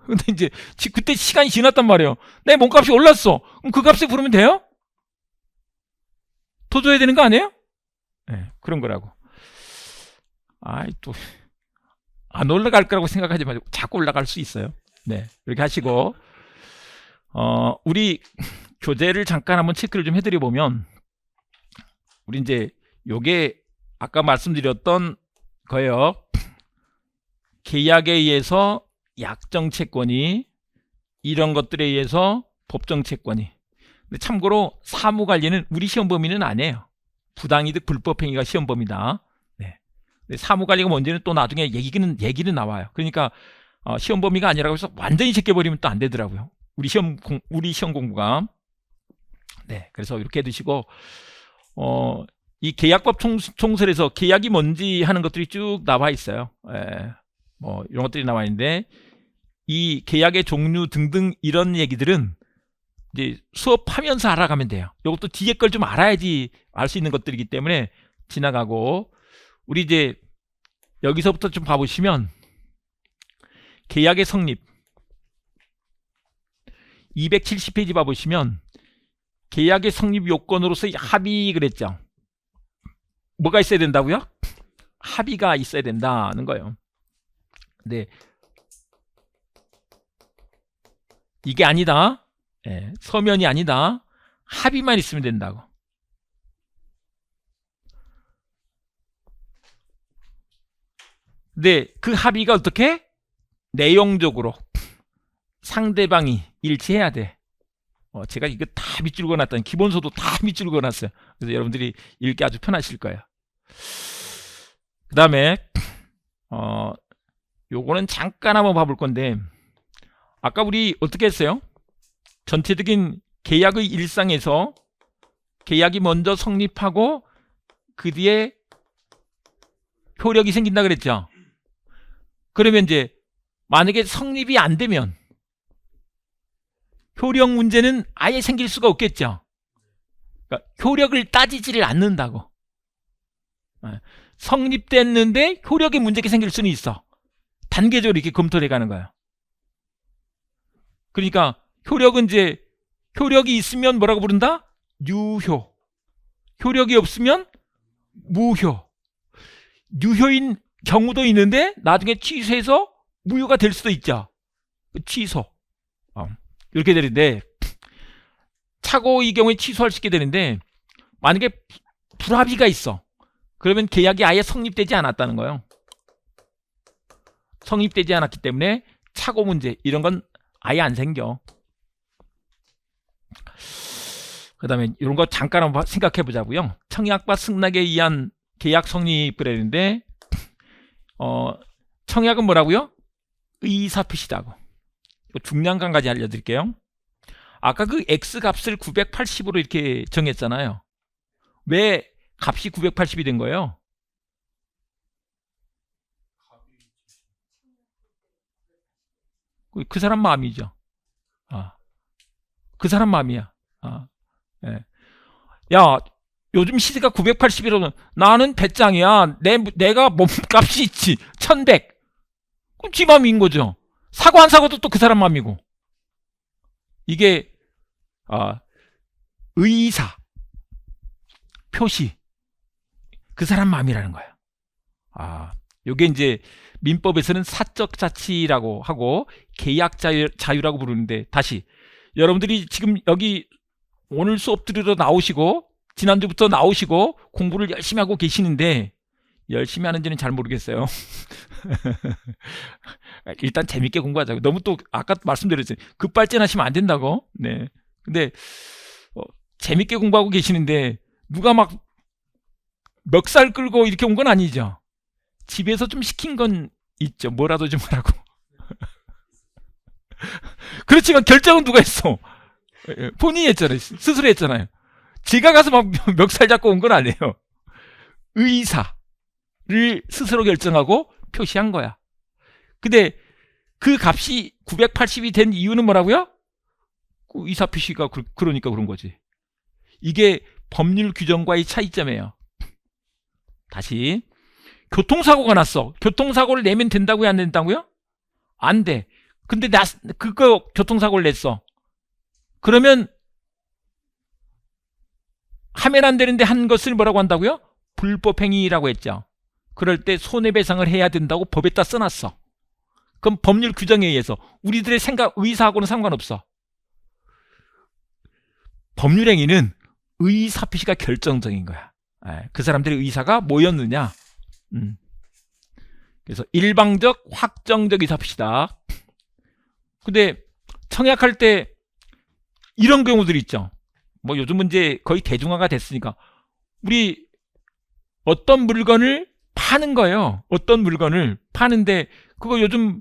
근데 이제 그때 시간이 지났단 말이에요. 내 몸값이 올랐어. 그럼 그 값에 부르면 돼요? 더 줘야 되는 거 아니에요? 네, 그런 거라고. 또 안 올라갈 거라고 생각하지 마시고 자꾸 올라갈 수 있어요. 네, 이렇게 하시고 우리 교재를 잠깐 한번 체크를 좀 해드려 보면, 우리 이제 요게 아까 말씀드렸던 거예요. 계약에 의해서 약정 채권이, 이런 것들에 의해서 법정 채권이. 근데 참고로 사무 관리는 우리 시험 범위는 아니에요. 부당이득 불법행위가 시험 범위다. 네. 근데 사무 관리가 뭔지는 또 나중에 얘기는 나와요. 그러니까 시험 범위가 아니라고 해서 완전히 제껴버리면 또 안 되더라고요. 우리 시험 공부가. 네. 그래서 이렇게 해두시고 이 계약법 총설에서 계약이 뭔지 하는 것들이 쭉 나와 있어요. 뭐 이런 것들이 나와 있는데, 이 계약의 종류 등등 이런 얘기들은 이제 수업하면서 알아가면 돼요. 이것도 뒤에 걸 좀 알아야지 알 수 있는 것들이기 때문에 지나가고, 우리 이제 여기서부터 좀 봐보시면 계약의 성립, 270페이지 봐보시면 계약의 성립 요건으로서의 합의 그랬죠. 뭐가 있어야 된다고요? 합의가 있어야 된다는 거예요. 근데 이게 아니다. 예, 서면이 아니다. 합의만 있으면 된다고. 근데 그 합의가 어떻게? 내용적으로 상대방이 일치해야 돼. 제가 이거 다 밑줄 그어놨다니, 기본서도 다 밑줄 그어놨어요. 그래서 여러분들이 읽기 아주 편하실 거예요. 그 다음에 요거는 잠깐 한번 봐볼 건데, 아까 우리 어떻게 했어요? 전체적인 계약의 일상에서 계약이 먼저 성립하고 그 뒤에 효력이 생긴다 그랬죠. 그러면 이제 만약에 성립이 안 되면 효력 문제는 아예 생길 수가 없겠죠. 그러니까 효력을 따지지를 않는다고. 성립됐는데 효력에 문제가 생길 수는 있어. 단계적으로 이렇게 검토해 가는 거예요. 그러니까 효력은 이제 효력이 있으면 뭐라고 부른다? 유효. 효력이 없으면 무효. 유효인 경우도 있는데 나중에 취소해서 무효가 될 수도 있죠. 취소. 이렇게 되는데, 착오의 경우에 취소할 수 있게 되는데, 만약에 불합의가 있어. 그러면 계약이 아예 성립되지 않았다는 거예요. 성립되지 않았기 때문에 착오 문제 이런 건 아예 안 생겨. 그 다음에 이런 거 잠깐 한번 생각해 보자고요. 청약과 승낙에 의한 계약 성립을 했는데, 청약은 뭐라고요? 의사표시다고. 중요한 한 가지 알려드릴게요. 아까 그 X 값을 980으로 이렇게 정했잖아요. 왜 값이 980이 된 거예요? 그 사람 마음이죠. 그 사람 마음이야. 예. 야, 요즘 시세가 980이라면 나는 배짱이야. 내가 몸값이 있지. 1100. 그럼 지 마음인 거죠. 사고 안 사고도 또 그 사람 마음이고. 이게 의사 표시 그 사람 마음이라는 거예요. 요게 이제 민법에서는 사적 자치라고 하고 계약 자유라고 부르는데, 다시 여러분들이 지금 여기 오늘 수업 들으러 나오시고 지난주부터 나오시고 공부를 열심히 하고 계시는데, 열심히 하는지는 잘 모르겠어요. 일단 재밌게 공부하자고. 너무 또 아까 말씀드렸잖아요. 급발진하시면 안 된다고. 네. 근데 재밌게 공부하고 계시는데 누가 막 멱살 끌고 이렇게 온 건 아니죠. 집에서 좀 시킨 건 있죠. 뭐라도 좀 하라고. 그렇지만 결정은 누가 했어? 본인이 했잖아요. 스스로 했잖아요. 제가 가서 막 멱살 잡고 온 건 아니에요. 의사를 스스로 결정하고 표시한 거야. 근데 그 값이 980이 된 이유는 뭐라고요? 의사 표시가 그러니까 그런 거지. 이게 법률 규정과의 차이점이에요. 다시, 교통사고가 났어. 교통사고를 내면 된다고요, 안 된다고요? 안 돼. 근데 그거 교통사고를 냈어. 그러면 하면 안 되는데 한 것을 뭐라고 한다고요? 불법행위라고 했죠. 그럴 때 손해배상을 해야 된다고 법에다 써놨어. 그럼 법률 규정에 의해서 우리들의 생각, 의사하고는 상관없어. 법률행위는 의사표시가 결정적인 거야. 그 사람들의 의사가 뭐였느냐. 그래서 일방적, 확정적 의사표시다. 근데 청약할 때 이런 경우들이 있죠. 뭐 요즘은 이제 거의 대중화가 됐으니까, 우리 어떤 물건을 파는 거예요. 어떤 물건을 파는데 그거 요즘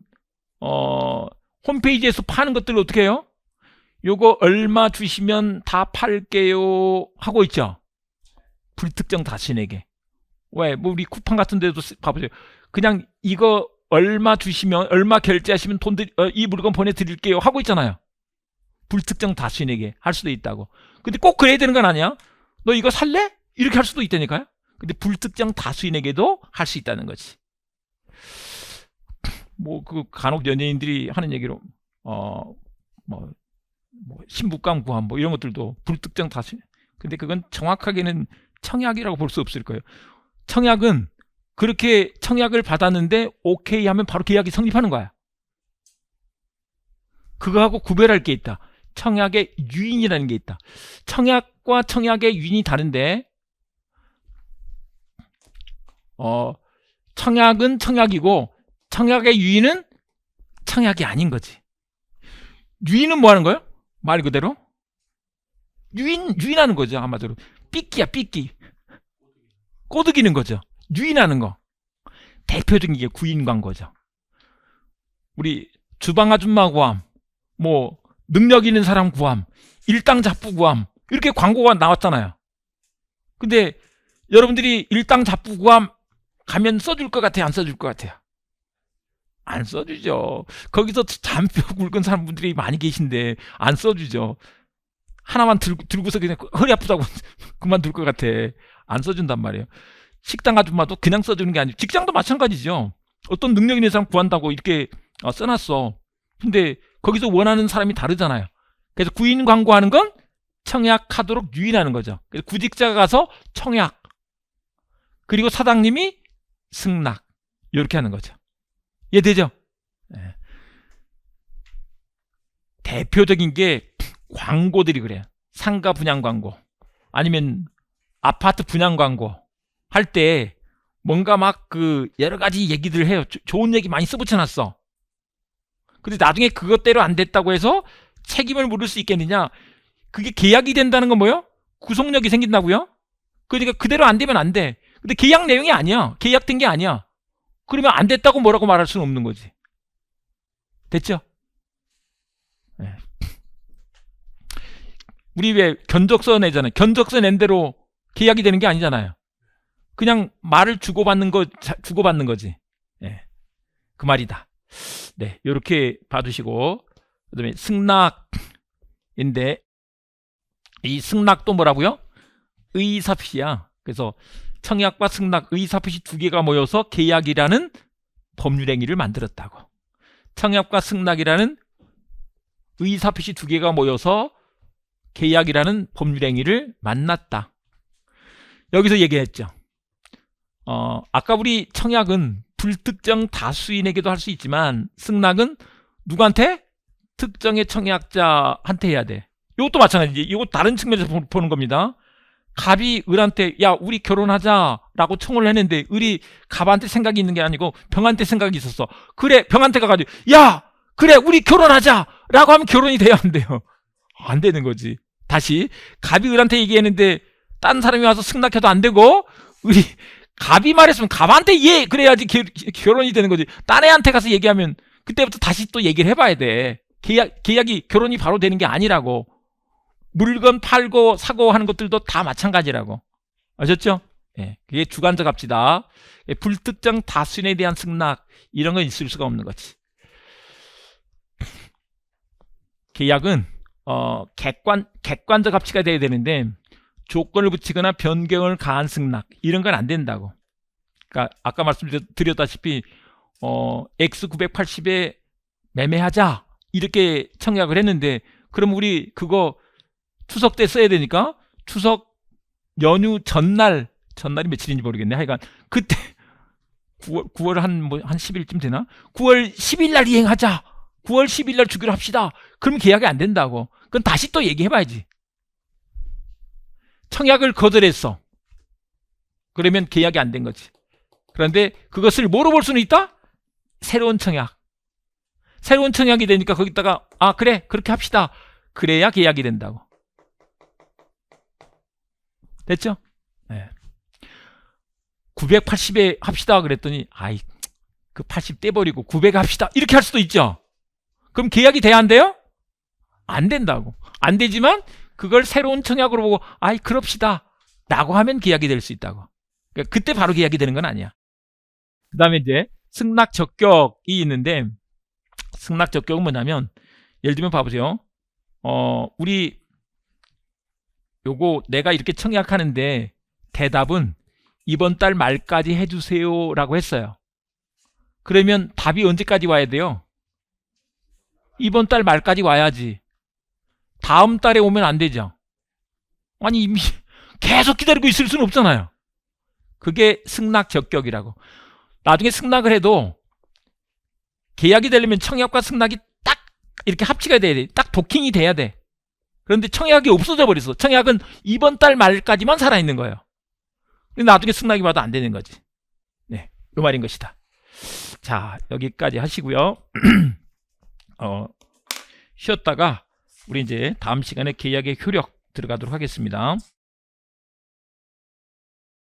홈페이지에서 파는 것들을 어떻게 해요? 요거 얼마 주시면 다 팔게요 하고 있죠. 불특정 다수인에게. 왜? 뭐 우리 쿠팡 같은 데도 봐보세요. 그냥 이거 얼마 주시면, 얼마 결제하시면 이 물건 보내드릴게요 하고 있잖아요. 불특정 다수인에게 할 수도 있다고. 근데 꼭 그래야 되는 건 아니야. 너 이거 살래? 이렇게 할 수도 있다니까요. 근데 불특정 다수인에게도 할 수 있다는 거지. 뭐 그 간혹 연예인들이 하는 얘기로 뭐 뭐 신부감 구함 뭐 이런 것들도 불특정 다수. 근데 그건 정확하게는 청약이라고 볼 수 없을 거예요. 청약은 그렇게 청약을 받았는데 오케이 하면 바로 계약이 성립하는 거야. 그거하고 구별할 게 있다. 청약의 유인이라는 게 있다. 청약과 청약의 유인이 다른데 청약은 청약이고 청약의 유인은 청약이 아닌 거지. 유인은 뭐 하는 거예요? 말 그대로 유인하는 거죠. 한마디로 삐끼야, 삐끼. 꼬드기는 거죠. 유인하는 거. 대표적인 게 구인 광고죠. 우리 주방 아줌마 구함, 뭐 능력 있는 사람 구함, 일당 잡부 구함, 이렇게 광고가 나왔잖아요. 근데 여러분들이 일당 잡부 구함 가면 써줄 것 같아요? 안 써줄 것 같아요? 안 써주죠. 거기서 잔뼈 굵은 사람분들이 많이 계신데 안 써주죠. 하나만 들고서 그냥 허리 아프다고 그만둘 것 같아. 안 써준단 말이에요. 식당 아줌마도 그냥 써주는 게 아니고 직장도 마찬가지죠. 어떤 능력 있는 사람 구한다고 이렇게 써놨어. 근데 거기서 원하는 사람이 다르잖아요. 그래서 구인 광고하는 건 청약하도록 유인하는 거죠. 그래서 구직자가 가서 청약, 그리고 사장님이 승낙, 이렇게 하는 거죠. 이해되죠? 네. 대표적인 게 광고들이 그래요. 상가 분양 광고, 아니면 아파트 분양 광고 할 때 뭔가 막 그 여러 가지 얘기들 해요. 좋은 얘기 많이 써붙여놨어. 근데 나중에 그것대로 안 됐다고 해서 책임을 물을 수 있겠느냐? 그게 계약이 된다는 건 뭐예요? 구속력이 생긴다고요? 그러니까 그대로 안 되면 안 돼. 근데 계약 내용이 아니야. 계약된 게 아니야. 그러면 안 됐다고 뭐라고 말할 수는 없는 거지. 됐죠? 네. 우리 왜 견적서 내잖아요. 견적서 낸 대로 계약이 되는 게 아니잖아요. 그냥 말을 주고받는 거지. 네. 그 말이다. 네, 이렇게 봐두시고, 그다음에 승낙인데 이 승낙도 뭐라고요? 의사표시야. 그래서 청약과 승낙, 의사표시 두 개가 모여서 계약이라는 법률행위를 만들었다고. 청약과 승낙이라는 의사표시 두 개가 모여서 계약이라는 법률행위를 만났다. 여기서 얘기했죠. 아까 우리 청약은 불특정 다수인에게도 할 수 있지만 승낙은 누구한테? 특정의 청약자한테 해야 돼. 이것도 마찬가지지. 이거 다른 측면에서 보는 겁니다. 갑이 을한테 야 우리 결혼하자라고 청을 했는데 을이 갑한테 생각이 있는 게 아니고 병한테 생각이 있었어. 그래, 병한테 가가지고 야 그래 우리 결혼하자라고 하면 결혼이 돼야 안 돼요? 안 되는 거지. 다시 갑이 을한테 얘기했는데 딴 사람이 와서 승낙해도 안 되고, 을이 갑이 말했으면 갑한테 예 그래야지 결혼이 되는 거지. 딴 애한테 가서 얘기하면 그때부터 다시 또 얘기를 해봐야 돼. 계약이 결혼이 바로 되는 게 아니라고. 물건 팔고 사고 하는 것들도 다 마찬가지라고. 아셨죠? 예, 그게 주관적 합치다. 불특정 다수인에 대한 승낙, 이런 건 있을 수가 없는 거지. 계약은 객관적 합치가 돼야 되는데 조건을 붙이거나 변경을 가한 승낙, 이런 건 안 된다고. 그러니까 아까 말씀드렸다시피 X980에 매매하자 이렇게 청약을 했는데, 그럼 우리 그거 추석 때 써야 되니까 추석 연휴 전날이 며칠인지 모르겠네. 하여간 그때 9월 한 10일쯤 되나? 9월 10일 날 이행하자. 9월 10일 날 주기로 합시다. 그러면 계약이 안 된다고. 그건 다시 또 얘기해봐야지. 청약을 거절했어. 그러면 계약이 안 된 거지. 그런데 그것을 뭐로 볼 수는 있다? 새로운 청약. 새로운 청약이 되니까 거기다가 아 그래 그렇게 합시다. 그래야 계약이 된다고. 됐죠? 네. 980에 합시다 그랬더니 아이 그 80 떼버리고 900 합시다 이렇게 할 수도 있죠. 그럼 계약이 돼야 안 돼요? 안 된다고. 안 되지만 그걸 새로운 청약으로 보고 아이 그럽시다 라고 하면 계약이 될 수 있다고. 그러니까 그때 바로 계약이 되는 건 아니야. 그 다음에 이제 승낙 적격이 있는데, 승낙 적격은 뭐냐면 예를 들면 봐보세요. 우리 요거 내가 이렇게 청약하는데 대답은 이번 달 말까지 해주세요 라고 했어요. 그러면 답이 언제까지 와야 돼요? 이번 달 말까지 와야지. 다음 달에 오면 안 되죠. 아니 이미 계속 기다리고 있을 수는 없잖아요. 그게 승낙적격이라고. 나중에 승낙을 해도 계약이 되려면 청약과 승낙이 딱 이렇게 합치가 돼야 돼. 딱 도킹이 돼야 돼. 그런데 청약이 없어져 버렸어. 청약은 이번 달 말까지만 살아있는 거예요. 근데 나중에 승낙이 받아 안 되는 거지. 네, 그 말인 것이다. 자, 여기까지 하시고요. 쉬었다가 우리 이제 다음 시간에 계약의 효력 들어가도록 하겠습니다.